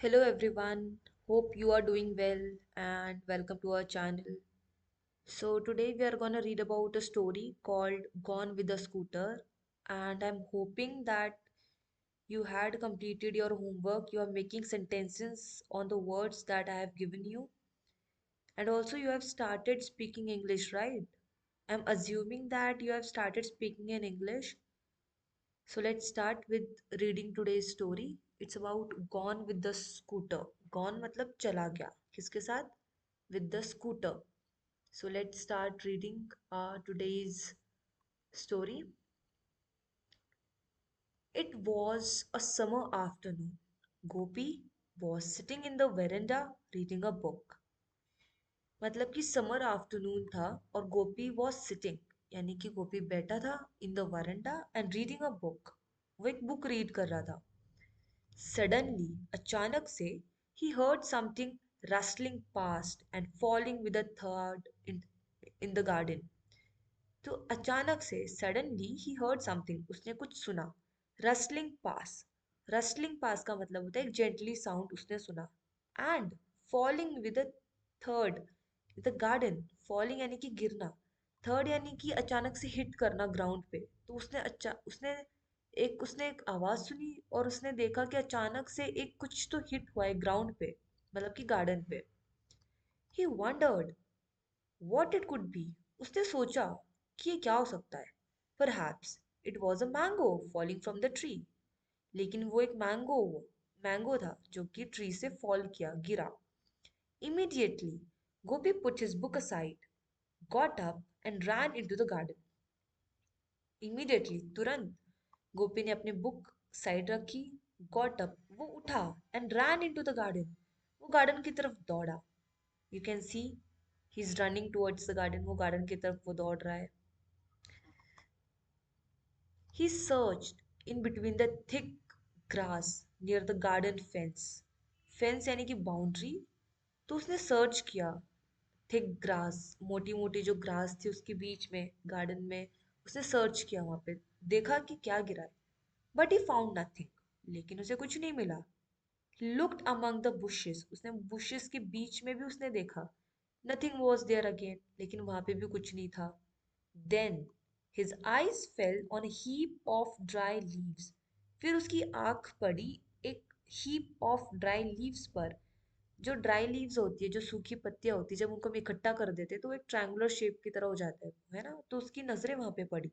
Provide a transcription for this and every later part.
Hello everyone, hope you are doing well and welcome to our channel. So today we are going to read about a story called Gone with the Scooter, and I'm hoping that you had completed your homework, you are making sentences on the words that I have given you, and also you have started speaking English, right? I'm assuming that you have started speaking in English. So let's start with reading today's story. It's about Gone with the Scooter. Gone मतलब चला गया. किसके साथ? With the scooter. So let's start reading today's story. It was a summer afternoon. Gopi was sitting in the veranda reading a book. मतलब कि summer afternoon था और गोपी was sitting यानी कि गोपी बैठा था in the veranda and reading a book. वो एक बुक रीड कर रहा था. Suddenly, अचानक से, he heard something rustling past and falling with a thud in the garden. तो अचानक से suddenly he heard something उसने कुछ सुना. rustling पास का मतलब होता है एक gently sound उसने सुना. And falling with a third in the garden. falling यानी कि गिरना. थर्ड यानी कि अचानक से हिट करना ग्राउंड पे. तो उसने एक आवाज सुनी और उसने देखा कि अचानक से एक कुछ तो हिट हुआ है ग्राउंड पे, मतलब कि गार्डन पे. He wondered what it could be. उसने सोचा कि ये क्या हो सकता है. Perhaps it was a mango falling from the tree. लेकिन वो एक मैंगो था जो कि ट्री से फॉल किया, गिरा. Immediately Gopi put his book aside, got up and ran into the garden. Immediately तुरंत गोपी ने अपनी बुक साइड रखी, गॉट अप वो उठा and ran into the garden वो गार्डन की तरफ दौड़ा. You can see he is running towards the garden, वो गार्डन की तरफ वो दौड़ रहा है. He searched in between the thick grass near the garden fence. Fence यानी कि बाउंड्री. तो उसने सर्च किया थिक ग्रास, मोटी मोटी जो ग्रास थी उसके बीच में गार्डन में. उसने सर्च किया वहां पे, देखा कि क्या गिरा है. बट ही फाउंड नथिंग, लेकिन उसे कुछ नहीं मिला. लुक्ड अमंग द बुशेस, उसने बुशेस के बीच में भी उसने देखा. नथिंग वॉज देयर अगेन, लेकिन वहां पे भी कुछ नहीं था. Then his eyes fell on a heap of dry leaves. फिर उसकी आंख पड़ी एक heap of dry leaves पर. जो ड्राई लीव्स होती है, जो सूखी पत्तियां होती है, जब उनको हम इकट्ठा कर देते हैं तो वो एक ट्रायंगुलर शेप की तरह हो जाता है ना. तो उसकी नजरें वहां पे पड़ी.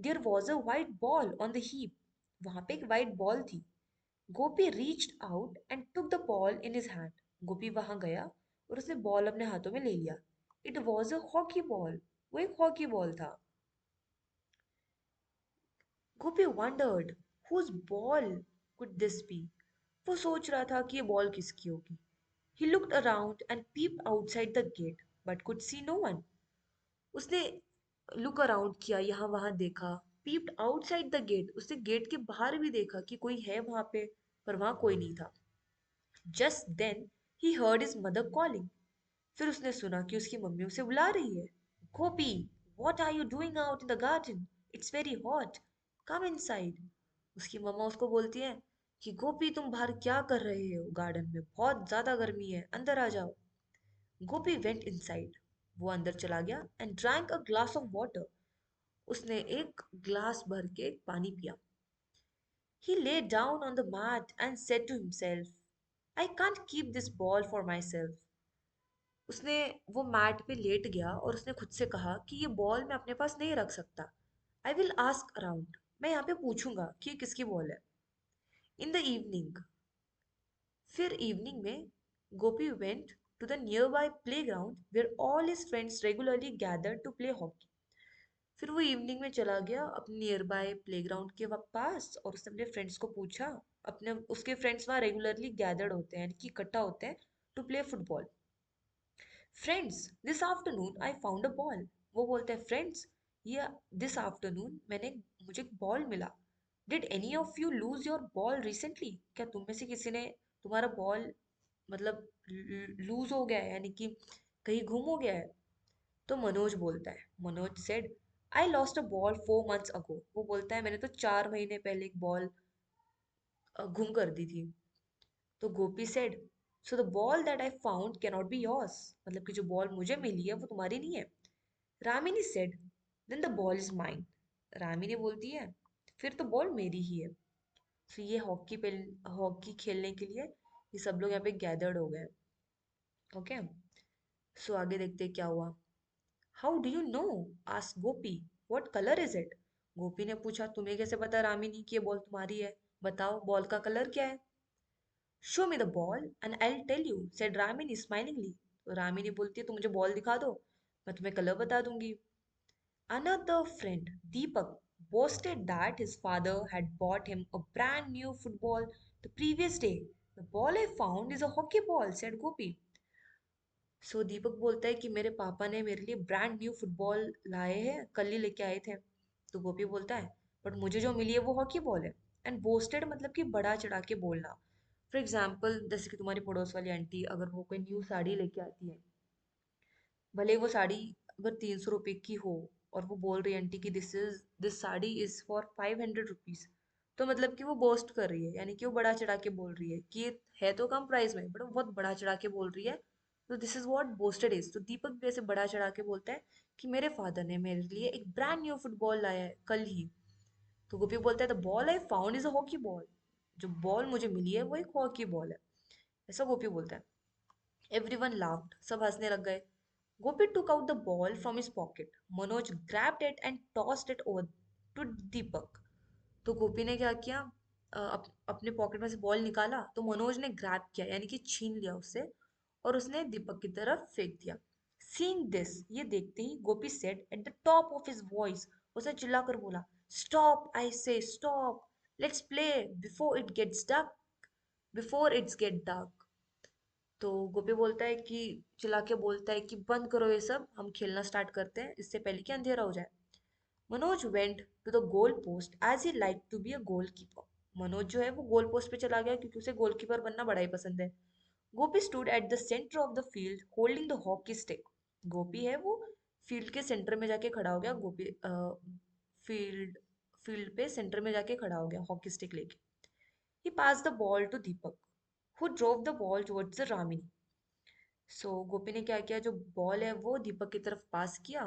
There was a white ball on the heap. वहां पे एक वाइट बॉल थी. Gopi reached out and took the ball in his hand. Gopi वहां गया और उसने बॉल अपने हाथों में ले लिया. It was a hockey ball. वो एक हॉकी बॉल था. Gopi wondered whose ball could this be. वो सोच रहा था कि ये बॉल किसकी होगी. He looked around and peeped outside the gate but could see no one. उसने लुक अराउंड किया, यहाँ वहां देखा. पीप्ड आउटसाइड द गेट, उसने गेट के बाहर भी देखा कि कोई है वहां पे, पर वहां कोई नहीं था. Just then he heard his mother calling. फिर उसने सुना कि उसकी मम्मी उसे बुला रही है. Gopi, what are you doing out in the garden? It's very hot, come inside. उसकी मम्मा उसको बोलती है कि गोपी तुम बाहर क्या कर रहे हो, गार्डन में बहुत ज्यादा गर्मी है, अंदर आ जाओ. गोपी वेंट इनसाइड. वो अंदर चला गया and drank a glass of water. उसने एक ग्लास भर के पानी पिया. He lay down on the mat and said to himself, I can't keep this ball for myself. उसने वो मैट पे लेट गया और उसने खुद से कहा कि ये बॉल मैं अपने पास नहीं रख सकता. आई विल आस्क अराउंड, मैं यहाँ पे पूछूंगा कि ये किसकी बॉल है. इन द इवनिंग, फिर इवनिंग में Gopi went to the nearby playground where all his friends regularly gather to play hockey. फिर वो इवनिंग में चला गया अपने नियर बाय प्लेग्राउंड के पास और उसने अपने फ्रेंड्स को पूछा. अपने उसके फ्रेंड्स वहाँ रेगुलरली गैदर्ड होते हैं यानी कि इकट्ठा होते हैं to play football. Friends this afternoon I found a ball. वो बोलते हैं फ्रेंड्स, ये दिस आफ्टरनून मुझे बॉल मिला. Did any of you lose your ball recently? क्या तुम में से किसी ने तुम्हारा बॉल मतलब लूज हो गया है यानी कि कहीं गुम हो गया है? तो मनोज बोलता है, Manoj said, I lost a ball 4 months अगो. वो बोलता है मैंने तो 4 महीने पहले एक बॉल गुम कर दी थी. तो Gopi said, so the ball that I found cannot be yours, मतलब कि जो बॉल मुझे मिली है वो तुम्हारी नहीं है। Ramini said, then the ball is mine. Ramini बोलती है, फिर तो बॉल मेरी ही है। तो ये हॉकी खेलने के लिए ये सब लोग यहाँ पे गैदर्ड हो गए। ओके, सो आगे देखते हैं क्या हुआ। How do you know, ask Gopi, what colour is it. Gopi ने पूछा, तुम्हें कैसे पता रामिनी कि ये बॉल तुम्हारी है, बताओ बॉल का कलर क्या है। Show me the ball and I will tell you, said Ramini smilingly. तो रामिनी बोलती है, तुम मुझे बॉल दिखा दो, मैं तुम्हें कलर बता दूंगी। Another friend, Deepak, boasted that his father had bought him a brand new football the previous day. The ball I found is a hockey ball, said Gopi. सो दीपक बोलता है कि मेरे पापा ने मेरे लिए ब्रांड न्यू फुटबॉल लाए हैं, कल ही लेके आए थे। तो गोपी बोलता है, बट मुझे जो मिली है वो हॉकी बॉल है। एंड बोस्टेड मतलब कि बड़ा चढ़ा के बोलना। फॉर एग्जाम्पल, जैसे कि तुम्हारी पड़ोस वाली आंटी अगर वो कोई न्यू साड़ी लेके आती है, भले वो साड़ी अगर 300 रुपए की हो, और वो बोल रही है आंटी कि this sari is for 500 rupees, तो मतलब कि वो बोस्ट कर रही है, यानी कि वो बड़ा चढ़ा के बोल रही है कि ये है तो कम प्राइस में, बट वो बहुत बड़ा चढ़ा के बोल रही है। तो this is what boasted is. तो दीपक भी ऐसे बड़ा चढ़ा के बोलता है कि मेरे फादर ने मेरे लिए एक ब्रांड न्यू फुटबॉल लाया है कल ही। तो गोपी बोलता है, the ball I found is a hockey ball, जो बॉल मुझे मिली है वो एक हॉकी बॉल है, ऐसा गोपी बोलता है। Everyone laughed. सब हंसने लग गए. Gopi took out the ball from his pocket. Manoj grabbed it and tossed it over to Deepak. तो गोपी ने क्या किया, अपने पॉकेट में से बॉल निकाला, तो मनोज ने ग्रैब किया, यानी कि छीन लिया उससे, और उसने दीपक की तरफ फेंक दिया। सीइंग दिस, ये देखते ही Gopi said at the top of his voice, उसने चिल्लाकर बोला, stop I say stop, let's play before it's get dark. तो गोपी बोलता है कि चिल्ला के बोलता है कि बंद करो ये सब, हम खेलना स्टार्ट करते हैं इससे पहले कि अंधेरा हो जाए। Manoj went to the goal post as he like to be a goalkeeper. Manoj जो है वो गोल पोस्ट पे चला गया क्योंकि उसे गोलकीपर बनना बड़ा ही पसंद है। Gopi stood at the centre of the field holding the hockey stick. Gopi है वो फील्ड के सेंटर में जाके खड़ा हो गया। गोपी फील्ड फील्ड पे सेंटर में जाके खड़ा हो गया हॉकी स्टिक लेके। He pass the ball to Deepak, who drove the ball towards the Ramini. Gopi ने क्या किया, जो बॉल है वो दीपक की तरफ पास किया,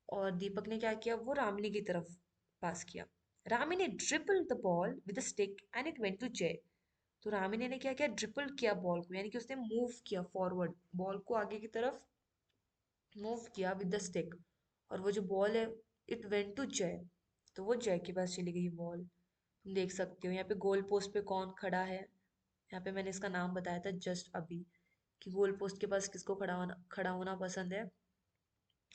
और दीपक ने क्या किया, वो रामिनी की तरफ पास किया। Ramini dribble the ball with stick and it went to Jay. तो रामिनी ने क्या किया, ट्रिपल किया बॉल को, यानी कि उसने मूव किया फॉरवर्ड, बॉल को आगे की तरफ मूव किया विद द स्टिक, और वो जो बॉल है इट वेंट टू जय, तो वो जय के पास चली गई बॉल। तुम देख सकते हो यहाँ पे गोल पोस्ट पे कौन खड़ा है। यहाँ पे मैंने इसका नाम बताया था जस्ट अभी, कि गोल पोस्ट के पास किसको खड़ा होना पसंद है।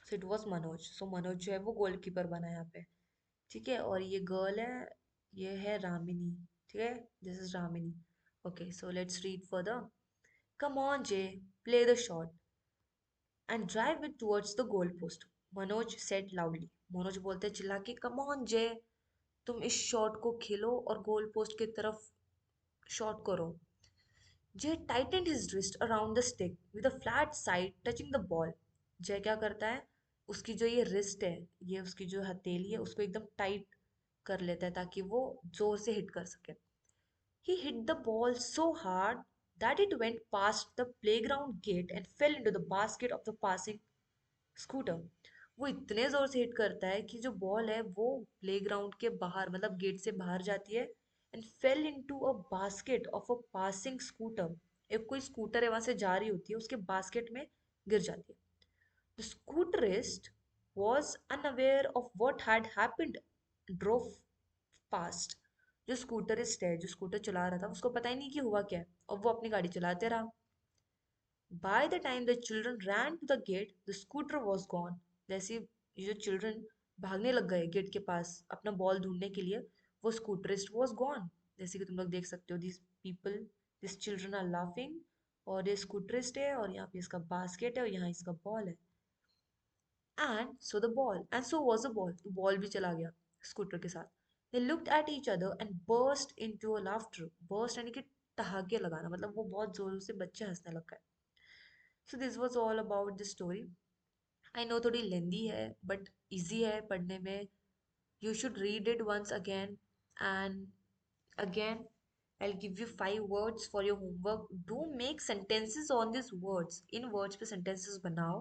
So it was Manoj. So Manoj जो है वो गोलकीपर बना है यहाँ पे। ठीक है, और ये गर्ल है, ये है रामिनी। ठीक है, this is Ramini. Okay, so let's read further. Come on Jay, play the shot and drive it towards the goal post, Manoj said loudly. Manoj बोलते चिल्ला के, कम ऑन जे, तुम इस शॉट को खेलो और गोल पोस्ट की तरफ शॉट करो। जय tightened his wrist around the stick with a flat side touching the ball. जय क्या करता है, उसकी जो ये रिस्ट है, ये उसकी जो हथेली है, उसको एकदम टाइट कर लेता है ताकि वो जोर से हिट कर सके। He hit the ball so hard that it went past the playground gate and fell into the basket of the passing scooter. वो इतने जोर से हिट करता है कि जो बॉल है वो प्लेग्राउंड के बाहर, मतलब गेट से बाहर जाती है, and fail into a basket of a passing scooter. एक कोई स्कूटर है वहां से जा रही होती है, उसके बास्केट में गिर जाती है। The scooterist was unaware of what had happened, drove past. जो स्कूटरिस्ट है, जो स्कूटर चला रहा था, उसको पता ही नहीं कि हुआ क्या है, और वो अपनी गाड़ी चलाते रहा। By the time the children ran to the gate, the scooter was gone. जैसे ये जो चिल्ड्रन भागने लग गए गेट के पास अपना बॉल ढूंढने के लिए, वो स्कूटरिस्ट वॉज गॉन। जैसे कि तुम लोग देख सकते हो, this people, this children are laughing, और ये स्कूटरिस्ट है, और यहाँ पे इसका बास्केट है, और यहाँ इसका बॉल है। And so was the ball, तो बॉल भी चला गया स्कूटर के साथ। They looked at each other and burst into a laughter. Burst यानी कि ठहाके लगाना, मतलब वो बहुत जोर से बच्चे हंसने लग गए। So this was all about the story. I know थोड़ी लेंदी है बट इजी है पढ़ने में। You should read it once again and again, I'll give you five words for your homework. Do make sentences on these words. In words पे sentences बनाओ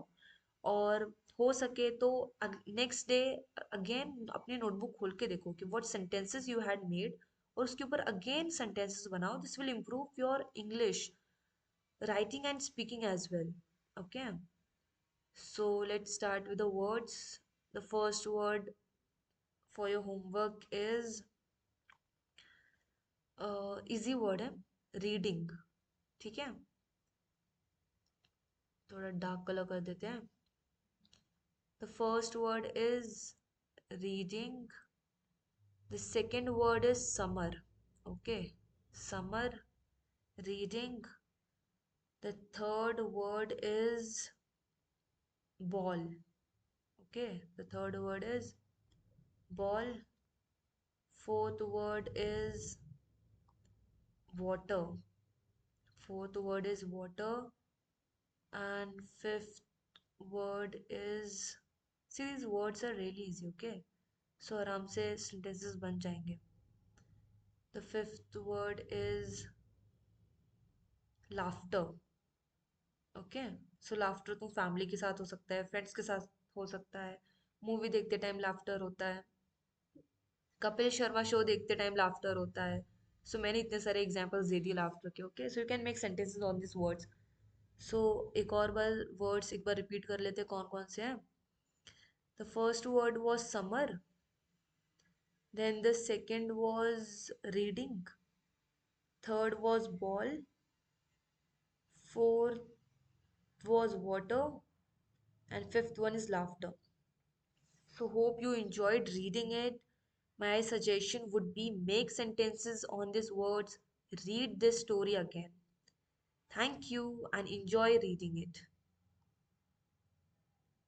और हो सके तो नेक्स्ट डे अगेन अपनी नोटबुक खोल के देखो कि what sentences you had made और उसके ऊपर अगेन sentences बनाओ. This will improve your English writing and speaking as well. Okay. So let's start with the words. The first word for your homework is easy word है reading. ठीक है, थोड़ा dark colour कर देते हैं. The first word is reading. The second word is summer. Okay, summer, reading. The third word is ball. Okay, the third word is ball. Fourth word is water. Fourth word is water. And fifth word is, see these words are really easy. Okay, so आराम से sentences बन जाएंगे. The fifth word is laughter. Okay, so laughter तो family के साथ हो सकता है, फ्रेंड्स के साथ हो सकता है, मूवी देखते टाइम लाफ्टर होता है, कपिल शर्मा शो देखते टाइम लाफ्टर होता है. सो मैंने इतने सारे एग्जांपल्स दे दिए लाफ्टर के. Okay, so you can make sentences on this words. So एक और बार वर्ड्स एक बार रिपीट कर लेते हैं कौन कौन से हैं. The first word was summer. Then the second was reading. Third was ball. Fourth was water, and fifth one is laughter. So hope you enjoyed reading it. My suggestion would be make sentences on these words, read this story again. Thank you and enjoy reading it.